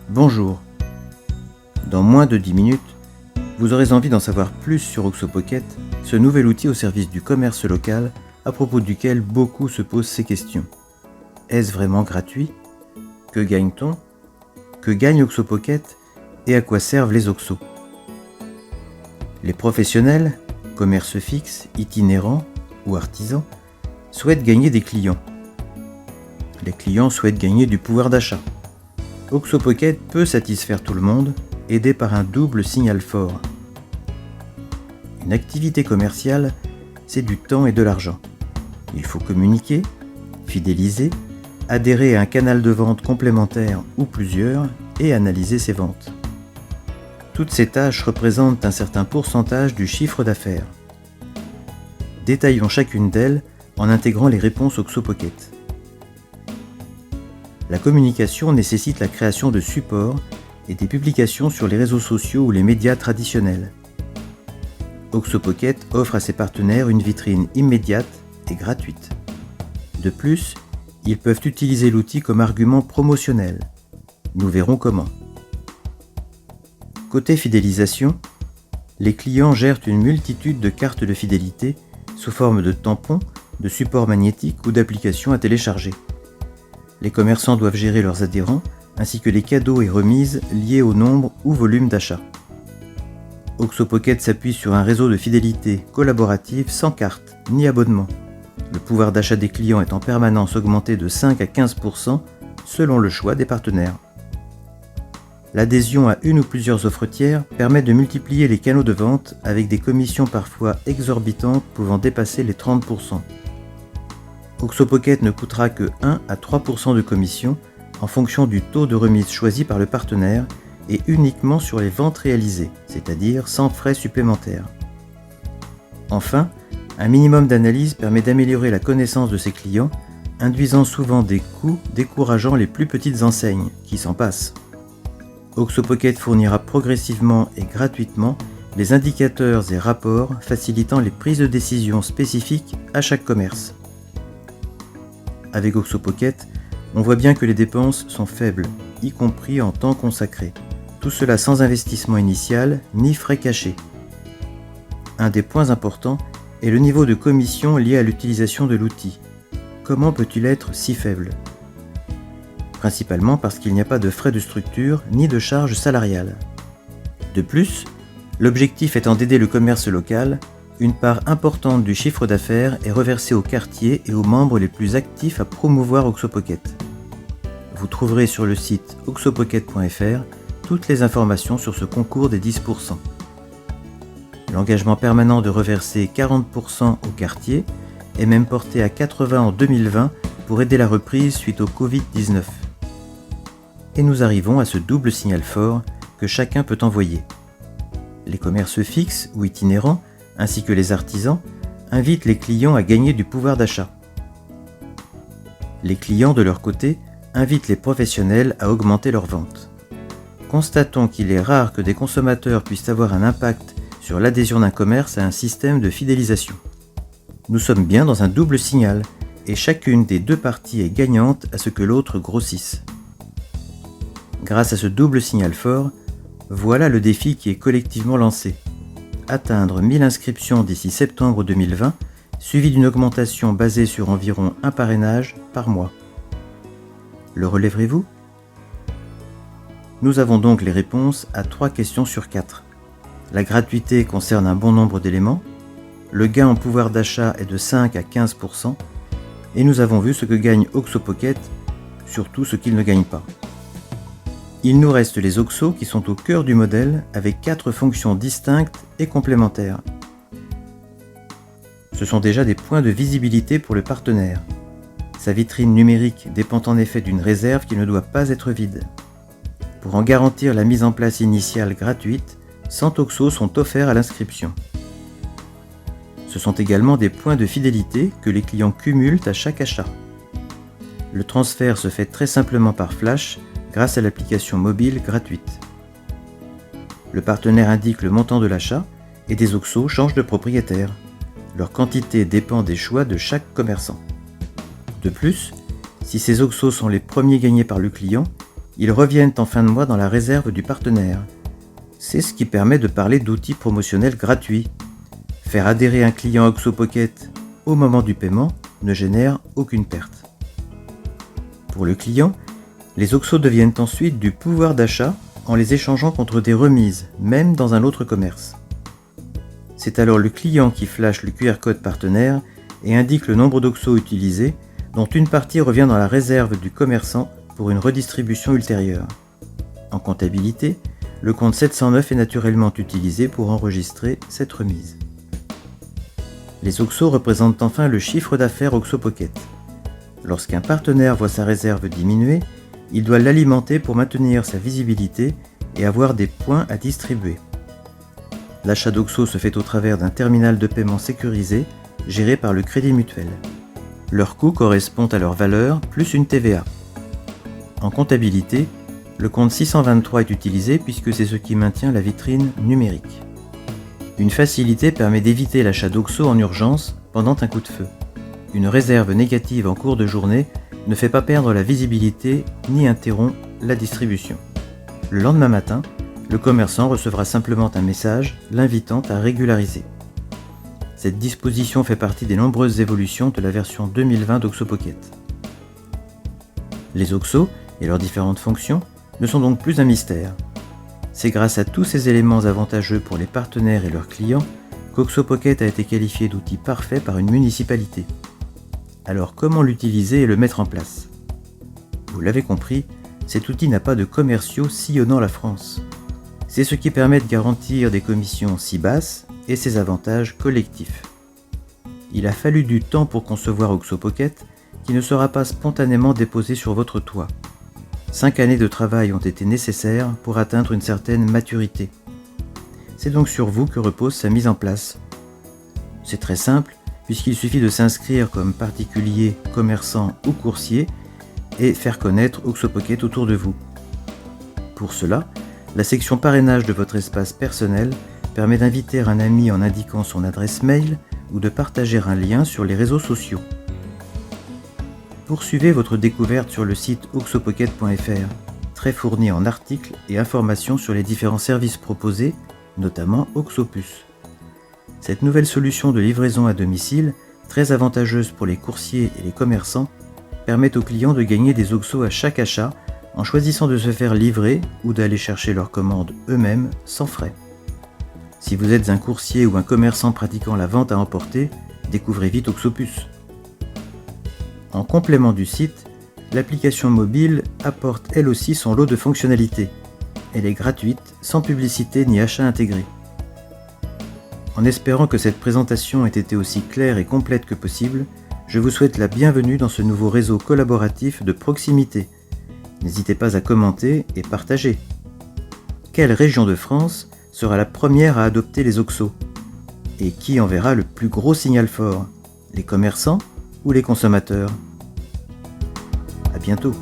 Bonjour. Dans moins de 10 minutes, vous aurez envie d'en savoir plus sur OxoPocket, ce nouvel outil au service du commerce local à propos duquel beaucoup se posent ces questions. Est-ce vraiment gratuit? Que gagne-t-on? Que gagne OxoPocket et à quoi servent les Oxos? Les professionnels, commerces fixes, itinérants ou artisans, souhaitent gagner des clients. Les clients souhaitent gagner du pouvoir d'achat. OxoPocket peut satisfaire tout le monde, aidé par un double signal fort. Une activité commerciale, c'est du temps et de l'argent. Il faut communiquer, fidéliser, adhérer à un canal de vente complémentaire ou plusieurs et analyser ses ventes. Toutes ces tâches représentent un certain pourcentage du chiffre d'affaires. Détaillons chacune d'elles en intégrant les réponses OxoPocket. La communication nécessite la création de supports et des publications sur les réseaux sociaux ou les médias traditionnels. OxoPocket offre à ses partenaires une vitrine immédiate et gratuite. De plus, ils peuvent utiliser l'outil comme argument promotionnel. Nous verrons comment. Côté fidélisation, les clients gèrent une multitude de cartes de fidélité sous forme de tampons, de supports magnétiques ou d'applications à télécharger. Les commerçants doivent gérer leurs adhérents ainsi que les cadeaux et remises liés au nombre ou volume d'achats. OxoPocket s'appuie sur un réseau de fidélité collaborative sans carte ni abonnement. Le pouvoir d'achat des clients est en permanence augmenté de 5 à 15% selon le choix des partenaires. L'adhésion à une ou plusieurs offres tiers permet de multiplier les canaux de vente avec des commissions parfois exorbitantes pouvant dépasser les 30%. OxoPocket ne coûtera que 1 à 3% de commission en fonction du taux de remise choisi par le partenaire et uniquement sur les ventes réalisées, c'est-à-dire sans frais supplémentaires. Enfin, un minimum d'analyse permet d'améliorer la connaissance de ses clients, induisant souvent des coûts décourageant les plus petites enseignes, qui s'en passent. OxoPocket fournira progressivement et gratuitement les indicateurs et rapports facilitant les prises de décision spécifiques à chaque commerce. Avec OxoPocket, on voit bien que les dépenses sont faibles, y compris en temps consacré. Tout cela sans investissement initial ni frais cachés. Un des points importants est le niveau de commission lié à l'utilisation de l'outil. Comment peut-il être si faible? Principalement parce qu'il n'y a pas de frais de structure ni de charges salariales. De plus, l'objectif étant d'aider le commerce local, une part importante du chiffre d'affaires est reversée aux quartiers et aux membres les plus actifs à promouvoir OxoPocket. Vous trouverez sur le site oxopocket.fr toutes les informations sur ce concours des 10%. L'engagement permanent de reverser 40% aux quartiers est même porté à 80% en 2020 pour aider la reprise suite au Covid-19. Et nous arrivons à ce double signal fort que chacun peut envoyer. Les commerces fixes ou itinérants, ainsi que les artisans, invitent les clients à gagner du pouvoir d'achat. Les clients, de leur côté, invitent les professionnels à augmenter leurs ventes. Constatons qu'il est rare que des consommateurs puissent avoir un impact sur l'adhésion d'un commerce à un système de fidélisation. Nous sommes bien dans un double signal, et chacune des deux parties est gagnante à ce que l'autre grossisse. Grâce à ce double signal fort, voilà le défi qui est collectivement lancé. Atteindre 1000 inscriptions d'ici septembre 2020, suivi d'une augmentation basée sur environ un parrainage par mois. Le relèverez-vous? Nous avons donc les réponses à 3 questions sur 4. La gratuité concerne un bon nombre d'éléments, le gain en pouvoir d'achat est de 5 à 15%, et nous avons vu ce que gagne OxoPocket, surtout ce qu'il ne gagne pas. Il nous reste les Oxos qui sont au cœur du modèle avec 4 fonctions distinctes et complémentaires. Ce sont déjà des points de visibilité pour le partenaire. Sa vitrine numérique dépend en effet d'une réserve qui ne doit pas être vide. Pour en garantir la mise en place initiale gratuite, 100 Oxos sont offerts à l'inscription. Ce sont également des points de fidélité que les clients cumulent à chaque achat. Le transfert se fait très simplement par flash grâce à l'application mobile gratuite. Le partenaire indique le montant de l'achat et des Oxos changent de propriétaire. Leur quantité dépend des choix de chaque commerçant. De plus, si ces Oxos sont les premiers gagnés par le client, Ils reviennent en fin de mois dans la réserve du partenaire. C'est ce qui permet de parler d'outils promotionnels gratuits. Faire adhérer un client Oxo Pocket au moment du paiement ne génère aucune perte. Pour le client, les Oxo deviennent ensuite du pouvoir d'achat en les échangeant contre des remises, même dans un autre commerce. C'est alors le client qui flash le QR code partenaire et indique le nombre d'Oxo utilisés, dont une partie revient dans la réserve du commerçant pour une redistribution ultérieure. En comptabilité, le compte 709 est naturellement utilisé pour enregistrer cette remise. Les Oxo représentent enfin le chiffre d'affaires Oxo Pocket. Lorsqu'un partenaire voit sa réserve diminuer, il doit l'alimenter pour maintenir sa visibilité et avoir des points à distribuer. L'achat d'Oxo se fait au travers d'un terminal de paiement sécurisé géré par le Crédit Mutuel. Leur coût correspond à leur valeur plus une TVA. En comptabilité, le compte 623 est utilisé puisque c'est ce qui maintient la vitrine numérique. Une facilité permet d'éviter l'achat d'Oxo en urgence pendant un coup de feu. Une réserve négative en cours de journée ne fait pas perdre la visibilité ni interrompt la distribution. Le lendemain matin, le commerçant recevra simplement un message l'invitant à régulariser. Cette disposition fait partie des nombreuses évolutions de la version 2020 d'Oxo Pocket. Les Oxo et leurs différentes fonctions ne sont donc plus un mystère. C'est grâce à tous ces éléments avantageux pour les partenaires et leurs clients qu'Oxo Pocket a été qualifié d'outil parfait par une municipalité. Alors comment l'utiliser et le mettre en place ? Vous l'avez compris, cet outil n'a pas de commerciaux sillonnant la France. C'est ce qui permet de garantir des commissions si basses et ses avantages collectifs. Il a fallu du temps pour concevoir Oxo Pocket, qui ne sera pas spontanément déposé sur votre toit. 5 années de travail ont été nécessaires pour atteindre une certaine maturité. C'est donc sur vous que repose sa mise en place. C'est très simple, puisqu'il suffit de s'inscrire comme particulier, commerçant ou coursier et faire connaître Oxo Pocket autour de vous. Pour cela, la section parrainage de votre espace personnel permet d'inviter un ami en indiquant son adresse mail ou de partager un lien sur les réseaux sociaux. Poursuivez votre découverte sur le site oxopocket.fr, très fourni en articles et informations sur les différents services proposés, notamment Oxopus. Cette nouvelle solution de livraison à domicile, très avantageuse pour les coursiers et les commerçants, permet aux clients de gagner des Oxo à chaque achat en choisissant de se faire livrer ou d'aller chercher leurs commandes eux-mêmes sans frais. Si vous êtes un coursier ou un commerçant pratiquant la vente à emporter, découvrez vite Oxopus. En complément du site, l'application mobile apporte elle aussi son lot de fonctionnalités. Elle est gratuite, sans publicité ni achat intégré. En espérant que cette présentation ait été aussi claire et complète que possible, je vous souhaite la bienvenue dans ce nouveau réseau collaboratif de proximité. N'hésitez pas à commenter et partager. Quelle région de France sera la première à adopter les Oxo ? Et qui enverra le plus gros signal fort ? Les commerçants ou les consommateurs ? À bientôt.